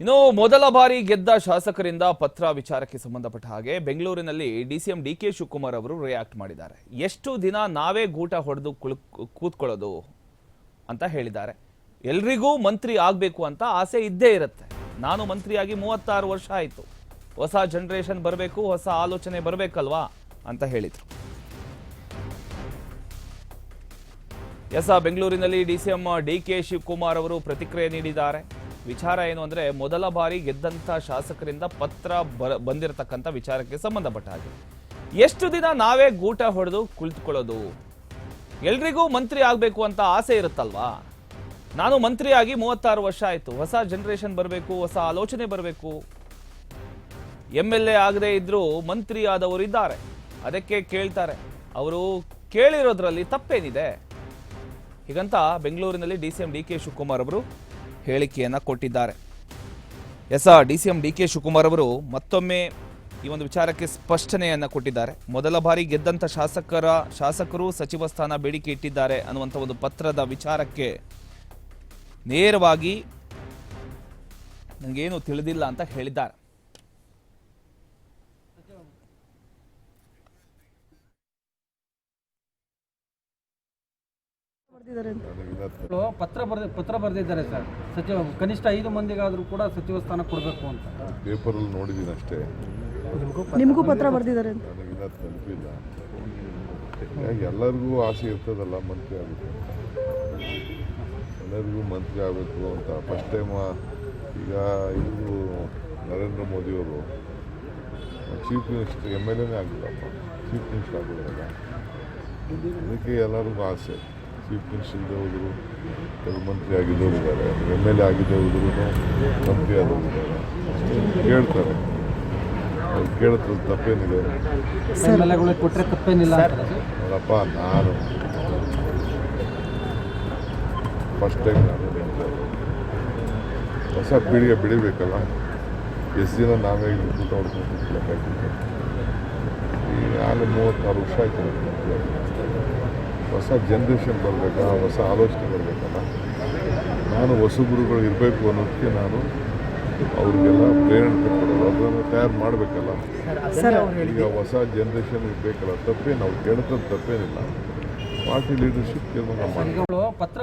ಇನ್ನು ಮೊದಲ ಬಾರಿ ಗೆದ್ದ ಶಾಸಕರಿಂದ ಪತ್ರ ವಿಚಾರಕ್ಕೆ ಸಂಬಂಧಪಟ್ಟ ಹಾಗೆ ಬೆಂಗಳೂರಿನಲ್ಲಿ ಡಿಸಿಎಂ ಡಿಕೆ ಶಿವಕುಮಾರ್ ಅವರು ರಿಯಾಕ್ಟ್ ಮಾಡಿದ್ದಾರೆ. ಎಷ್ಟು ದಿನ ನಾವೇ ಗೂಟ ಹೊಡೆದು ಕೂತ್ಕೊಳ್ಳೋದು ಅಂತ ಹೇಳಿದ್ದಾರೆ. ಎಲ್ರಿಗೂ ಮಂತ್ರಿ ಆಗಬೇಕು ಅಂತ ಆಸೆ ಇದ್ದೇ ಇರುತ್ತೆ. ನಾನು ಮಂತ್ರಿಯಾಗಿ 36 ವರ್ಷ ಆಯಿತು. ಹೊಸ ಜನರೇಷನ್ ಬರಬೇಕು, ಹೊಸ ಆಲೋಚನೆ ಬರಬೇಕಲ್ವಾ ಅಂತ ಹೇಳಿದ್ರು. ಬೆಂಗಳೂರಿನಲ್ಲಿ ಡಿಸಿಎಂ ಡಿಕೆ ಶಿವಕುಮಾರ್ ಅವರು ಪ್ರತಿಕ್ರಿಯೆ ನೀಡಿದ್ದಾರೆ. ವಿಚಾರ ಏನು ಅಂದ್ರೆ, ಮೊದಲ ಬಾರಿ ಗೆದ್ದಂತ ಶಾಸಕರಿಂದ ಪತ್ರ ಬಂದಿರತಕ್ಕಂಥ ವಿಚಾರಕ್ಕೆ ಸಂಬಂಧಪಟ್ಟ ಹಾಗೆ ಎಷ್ಟು ದಿನ ನಾವೇ ಗೂಟ ಹೊಡೆದು ಕುಳಿತುಕೊಳ್ಳೋದು? ಎಲ್ರಿಗೂ ಮಂತ್ರಿ ಆಗಬೇಕು ಅಂತ ಆಸೆ ಇರುತ್ತಲ್ವಾ? ನಾನು ಮಂತ್ರಿಯಾಗಿ 36 ವರ್ಷ ಆಯಿತು. ಹೊಸ ಜನರೇಷನ್ ಬರಬೇಕು, ಹೊಸ ಆಲೋಚನೆ ಬರಬೇಕು. MLA ಆಗದೆ ಇದ್ರೂ ಮಂತ್ರಿ ಆದವರು ಇದ್ದಾರೆ, ಅದಕ್ಕೆ ಕೇಳ್ತಾರೆ. ಅವರು ಕೇಳಿರೋದ್ರಲ್ಲಿ ತಪ್ಪೇನಿದೆ? ಹೀಗಂತ ಬೆಂಗಳೂರಿನಲ್ಲಿ ಡಿಸಿಎಂ ಡಿಕೆ ಶಿವಕುಮಾರ್ ಅವರು ಹೇಳಿಕೆಯನ್ನ ಕೊಟ್ಟಿದ್ದಾರೆ. ಡಿಸಿಎಂ ಡಿಕೆ ಶಿವಕುಮಾರ್ ಅವರು ಮತ್ತೊಮ್ಮೆ ಈ ಒಂದು ವಿಚಾರಕ್ಕೆ ಸ್ಪಷ್ಟನೆಯನ್ನ ಕೊಟ್ಟಿದ್ದಾರೆ. ಮೊದಲ ಬಾರಿ ಗೆದ್ದಂತ ಶಾಸಕರು ಸಚಿವ ಸ್ಥಾನ ಬೇಡಿಕೆ ಇಟ್ಟಿದ್ದಾರೆ ಅನ್ನುವಂಥ ಒಂದು ಪತ್ರದ ವಿಚಾರಕ್ಕೆ ನೇರವಾಗಿ ನನಗೇನು ತಿಳಿದಿಲ್ಲ ಅಂತ ಹೇಳಿದ್ದಾರೆ. ಪತ್ರ ಬರೆದಿದ್ದಾರೆ ಸರ್. ಸಚಿವ ಕನಿಷ್ಠ 5 ಮಂದಿಗಾದ್ರೂ ಕೂಡ ಸಚಿವ ಸ್ಥಾನ ಕೊಡಬೇಕು ಅಂತ ಪೇಪರ್ ಅಲ್ಲಿ ನೋಡಿದೀನಿ ಅಷ್ಟೇ. ನಿಮಗೂ ಪತ್ರ ಬರೆದಿದ್ದಾರೆ ಅಂತ ನನಗಿನ್ನ ತಲುಪಿಲ್ಲ. ಎಲ್ಲರಿಗೂ ಆಸೆ ಇರ್ತದಲ್ಲ ಮಂತ್ರಿ ಆಗಬೇಕು, ಎಲ್ಲರಿಗೂ ಮಂತ್ರಿ ಆಗಬೇಕು ಅಂತ. ಫಸ್ಟ್ ಟೈಮ್ ಈಗ ಇವರು ನರೇಂದ್ರ ಮೋದಿಯವರು ಚೀಫ್ ಮಿನಿಸ್ಟರ್ MLA ಆಗಿಲ್ಲಪ್ಪ, ಚೀಫ್ ಮಿನಿಸ್ಟರ್ ಆಗಿರೋಲ್ಲ. ಅದಕ್ಕೆ ಎಲ್ಲರಿಗೂ ಆಸೆ. ಚೀಫ್ ಮಿನಿಸ್ಟರ್ ಹೋದರು, ಕೆಲವು ಮಂತ್ರಿ ಆಗಿದ್ದವರು ಇದ್ದಾರೆ, MLA ಆಗಿದ್ದವರು ಮಂತ್ರಿ ಆದವರು ಇದ್ದಾರೆ. ಕೇಳ್ತಾರೆ, ಅವ್ರು ಕೇಳ್ತದ್ದು ತಪ್ಪೇನಿದೆ? ಕೊಟ್ಟರೆ ತಪ್ಪೇನಿಲ್ಲ ನೋಡಪ್ಪ, ನಾನು ಫಸ್ಟ್ ಟೈಮ್ ನಾನು ಹೊಸ ಪೀಳಿಗೆ ಬೆಳಿಬೇಕಲ್ಲ. ಎಷ್ಟು ದಿನ ನಾವೇ ಊಟ ಹೊಡ್ಕೊಂಡು ಲೆಕ್ಕಾಗಿದ್ದೆ. ಈಗ ಆಗಲೇ 36 ವರ್ಷ ಆಯ್ತು. ಹೊಸ ಜನ್ರೇಷನ್ ಬರಬೇಕಾ, ಹೊಸ ಆಲೋಚನೆ ಬರಬೇಕಲ್ಲ. ನಾನು ಹೊಸಬರುಗಳು ಇರಬೇಕು ಅನ್ನೋದಕ್ಕೆ ನಾನು ಅವ್ರಿಗೆಲ್ಲ ಪ್ರೇರಣೆ ಕೊಡೋದು, ಅದನ್ನು ತಯಾರು ಮಾಡಬೇಕಲ್ಲ. ಈಗ ಹೊಸ ಜನ್ರೇಷನ್ ಇರಬೇಕಲ್ಲ. ತಪ್ಪೇನು, ಅವ್ರು ಕೇಳ್ತದ್ದು ತಪ್ಪೇನಿಲ್ಲ. ಪಾರ್ಟಿ ಲೀಡರ್ಶಿಪ್ ತೀರ್ಮಾನ ಮಾಡಿ ಪತ್ರ